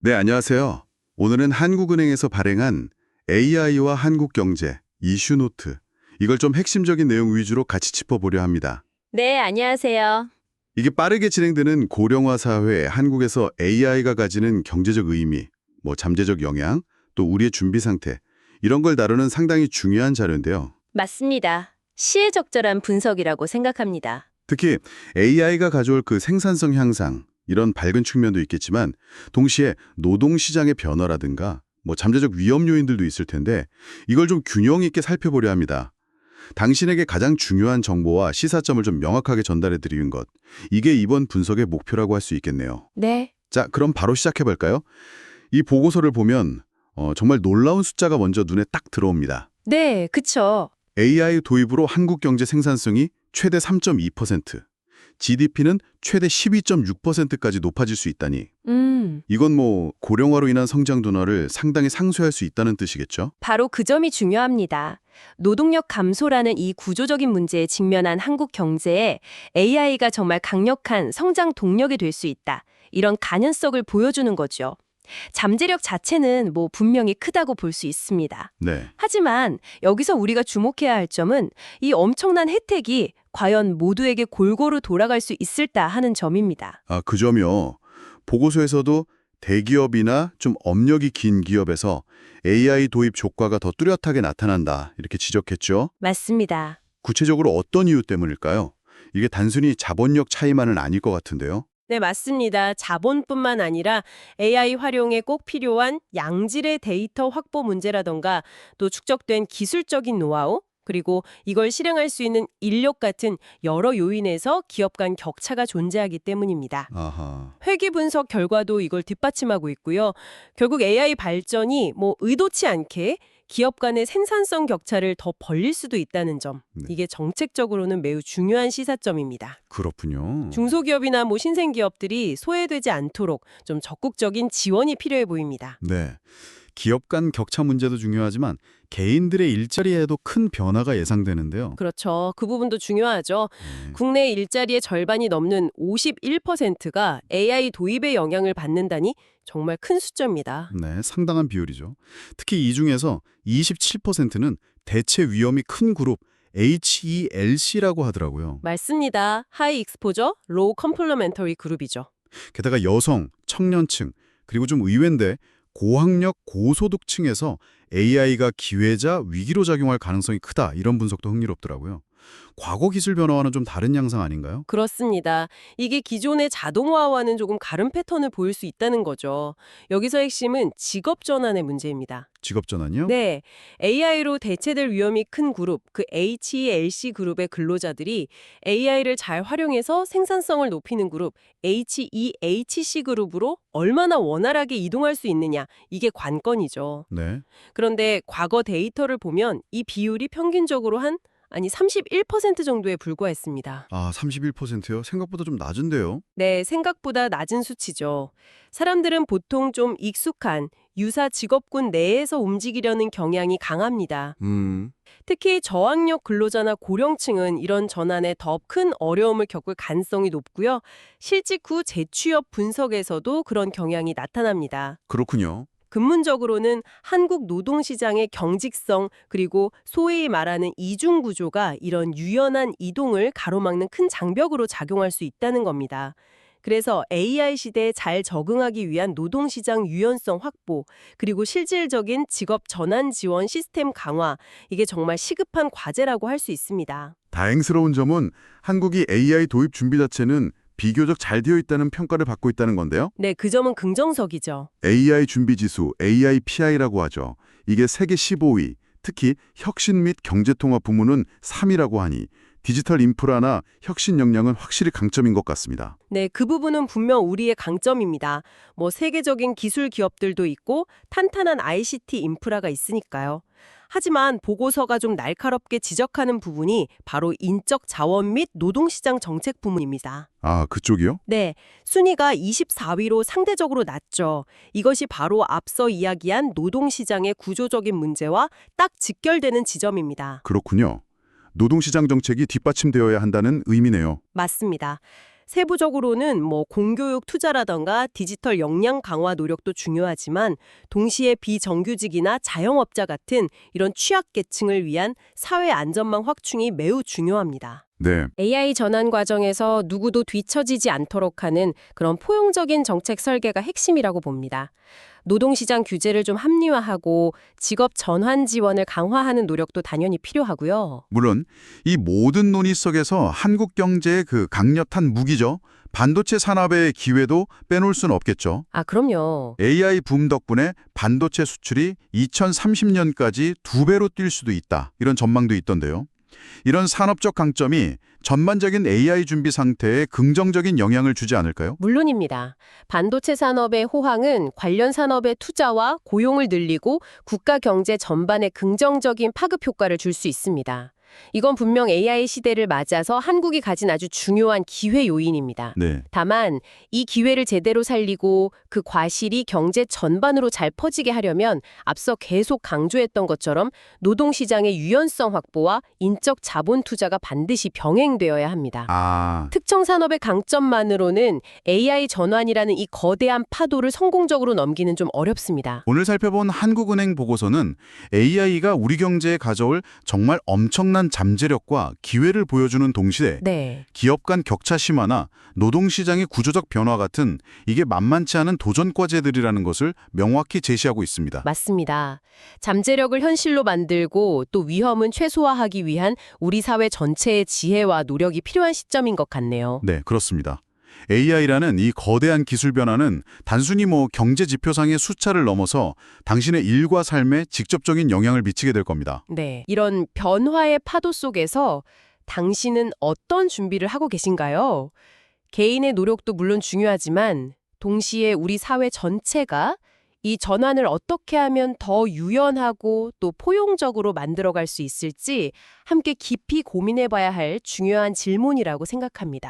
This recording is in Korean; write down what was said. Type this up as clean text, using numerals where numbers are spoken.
네, 안녕하세요. 오늘은 한국은행에서 발행한 AI와 한국경제 이슈노트. 이걸 좀 핵심적인 내용 위주로 같이 짚어보려 합니다. 네, 안녕하세요. 이게 빠르게 진행되는 고령화 사회에 한국에서 AI가 가지는 경제적 의미, 잠재적 영향, 또 우리의 준비 상태, 이런 걸 다루는 상당히 중요한 자료인데요. 맞습니다. 시의적절한 분석이라고 생각합니다. 특히 AI가 가져올 그 생산성 향상, 이런 밝은 측면도 있겠지만 동시에 노동시장의 변화라든가 잠재적 위험 요인들도 있을 텐데 이걸 좀 균형 있게 살펴보려 합니다. 당신에게 가장 중요한 정보와 시사점을 좀 명확하게 전달해 드리는 것. 이게 이번 분석의 목표라고 할 수 있겠네요. 네. 자, 그럼 바로 시작해 볼까요? 이 보고서를 보면 정말 놀라운 숫자가 먼저 눈에 딱 들어옵니다. 네, 그쵸. AI 도입으로 한국 경제 생산성이 최대 3.2%, GDP는 최대 12.6%까지 높아질 수 있다니. 이건 고령화로 인한 성장 둔화를 상당히 상쇄할 수 있다는 뜻이겠죠? 바로 그 점이 중요합니다. 노동력 감소라는 이 구조적인 문제에 직면한 한국 경제에 AI가 정말 강력한 성장 동력이 될 수 있다. 이런 가능성을 보여주는 거죠. 잠재력 자체는 분명히 크다고 볼 수 있습니다. 네. 하지만 여기서 우리가 주목해야 할 점은 이 엄청난 혜택이 과연 모두에게 골고루 돌아갈 수 있을까 하는 점입니다. 아, 그 점이요. 보고서에서도 대기업이나 좀 업력이 긴 기업에서 AI 도입 효과가 더 뚜렷하게 나타난다. 이렇게 지적했죠. 맞습니다. 구체적으로 어떤 이유 때문일까요? 이게 단순히 자본력 차이만은 아닐 것 같은데요. 네, 맞습니다. 자본뿐만 아니라 AI 활용에 꼭 필요한 양질의 데이터 확보 문제라던가 또 축적된 기술적인 노하우, 그리고 이걸 실행할 수 있는 인력 같은 여러 요인에서 기업 간 격차가 존재하기 때문입니다. 아하. 회계 분석 결과도 이걸 뒷받침하고 있고요. 결국 AI 발전이 의도치 않게 기업 간의 생산성 격차를 더 벌릴 수도 있다는 점. 네. 이게 정책적으로는 매우 중요한 시사점입니다. 그렇군요. 중소기업이나 신생기업들이 소외되지 않도록 좀 적극적인 지원이 필요해 보입니다. 네. 기업 간 격차 문제도 중요하지만 개인들의 일자리에도 큰 변화가 예상되는데요. 그렇죠. 그 부분도 중요하죠. 네. 국내 일자리의 절반이 넘는 51%가 AI 도입의 영향을 받는다니 정말 큰 숫자입니다. 네, 상당한 비율이죠. 특히 이 중에서 27%는 대체 위험이 큰 그룹 HELC라고 하더라고요. 맞습니다. 하이 익스포저, 로우 컴플리멘터리 그룹이죠. 게다가 여성, 청년층, 그리고 좀 의외인데 고학력, 고소득층에서 AI가 기회자, 위기로 작용할 가능성이 크다. 이런 분석도 흥미롭더라고요. 과거 기술 변화와는 좀 다른 양상 아닌가요? 그렇습니다. 이게 기존의 자동화와는 조금 다른 패턴을 보일 수 있다는 거죠. 여기서 핵심은 직업 전환의 문제입니다. 직업 전환이요? 네, AI로 대체될 위험이 큰 그룹, 그 HELC 그룹의 근로자들이 AI를 잘 활용해서 생산성을 높이는 그룹, HEHC 그룹으로 얼마나 원활하게 이동할 수 있느냐, 이게 관건이죠. 네. 그런데 과거 데이터를 보면 이 비율이 평균적으로 31% 정도에 불과했습니다. 아, 31%요? 생각보다 좀 낮은데요? 네, 생각보다 낮은 수치죠. 사람들은 보통 좀 익숙한 유사 직업군 내에서 움직이려는 경향이 강합니다. 특히 저학력 근로자나 고령층은 이런 전환에 더 큰 어려움을 겪을 가능성이 높고요. 실직 후 재취업 분석에서도 그런 경향이 나타납니다. 그렇군요. 근문적으로는 한국 노동시장의 경직성 그리고 소위 말하는 이중 구조가 이런 유연한 이동을 가로막는 큰 장벽으로 작용할 수 있다는 겁니다. 그래서 AI 시대에 잘 적응하기 위한 노동시장 유연성 확보, 그리고 실질적인 직업 전환 지원 시스템 강화, 이게 정말 시급한 과제라고 할 수 있습니다. 다행스러운 점은 한국이 AI 도입 준비 자체는 비교적 잘 되어 있다는 평가를 받고 있다는 건데요. 네, 그 점은 긍정적이죠. AI 준비 지수, AIPI라고 하죠. 이게 세계 15위, 특히 혁신 및 경제통합 부문은 3위라고 하니 디지털 인프라나 혁신 역량은 확실히 강점인 것 같습니다. 네, 그 부분은 분명 우리의 강점입니다. 세계적인 기술 기업들도 있고 탄탄한 ICT 인프라가 있으니까요. 하지만 보고서가 좀 날카롭게 지적하는 부분이 바로 인적 자원 및 노동시장 정책 부문입니다. 아, 그쪽이요? 네, 순위가 24위로 상대적으로 낮죠. 이것이 바로 앞서 이야기한 노동시장의 구조적인 문제와 딱 직결되는 지점입니다. 그렇군요. 노동시장 정책이 뒷받침되어야 한다는 의미네요. 맞습니다. 세부적으로는 공교육 투자라던가 디지털 역량 강화 노력도 중요하지만 동시에 비정규직이나 자영업자 같은 이런 취약계층을 위한 사회 안전망 확충이 매우 중요합니다. 네. AI 전환 과정에서 누구도 뒤처지지 않도록 하는 그런 포용적인 정책 설계가 핵심이라고 봅니다. 노동시장 규제를 좀 합리화하고 직업 전환 지원을 강화하는 노력도 당연히 필요하고요. 물론 이 모든 논의 속에서 한국 경제의 그 강력한 무기죠. 반도체 산업의 기회도 빼놓을 수는 없겠죠. 아, 그럼요. AI 붐 덕분에 반도체 수출이 2030년까지 2배로 뛸 수도 있다. 이런 전망도 있던데요. 이런 산업적 강점이 전반적인 AI 준비 상태에 긍정적인 영향을 주지 않을까요? 물론입니다. 반도체 산업의 호황은 관련 산업의 투자와 고용을 늘리고 국가 경제 전반에 긍정적인 파급 효과를 줄 수 있습니다. 이건 분명 AI 시대를 맞아서 한국이 가진 아주 중요한 기회 요인입니다. 네. 다만 이 기회를 제대로 살리고 그 과실이 경제 전반으로 잘 퍼지게 하려면 앞서 계속 강조했던 것처럼 노동시장의 유연성 확보와 인적 자본 투자가 반드시 병행되어야 합니다. 특정 산업의 강점만으로는 AI 전환이라는 이 거대한 파도를 성공적으로 넘기는 좀 어렵습니다. 오늘 살펴본 한국은행 보고서는 AI가 우리 경제에 가져올 정말 엄청난 잠재력과 기회를 보여주는 동시에 네. 기업 간 격차 심화나 노동시장의 구조적 변화 같은 이게 만만치 않은 도전 과제들이라는 것을 명확히 제시하고 있습니다. 맞습니다. 잠재력을 현실로 만들고 또 위험은 최소화하기 위한 우리 사회 전체의 지혜와 노력이 필요한 시점인 것 같네요. 네, 그렇습니다. AI라는 이 거대한 기술 변화는 단순히 경제 지표상의 숫자를 넘어서 당신의 일과 삶에 직접적인 영향을 미치게 될 겁니다. 네. 이런 변화의 파도 속에서 당신은 어떤 준비를 하고 계신가요? 개인의 노력도 물론 중요하지만 동시에 우리 사회 전체가 이 전환을 어떻게 하면 더 유연하고 또 포용적으로 만들어갈 수 있을지 함께 깊이 고민해봐야 할 중요한 질문이라고 생각합니다.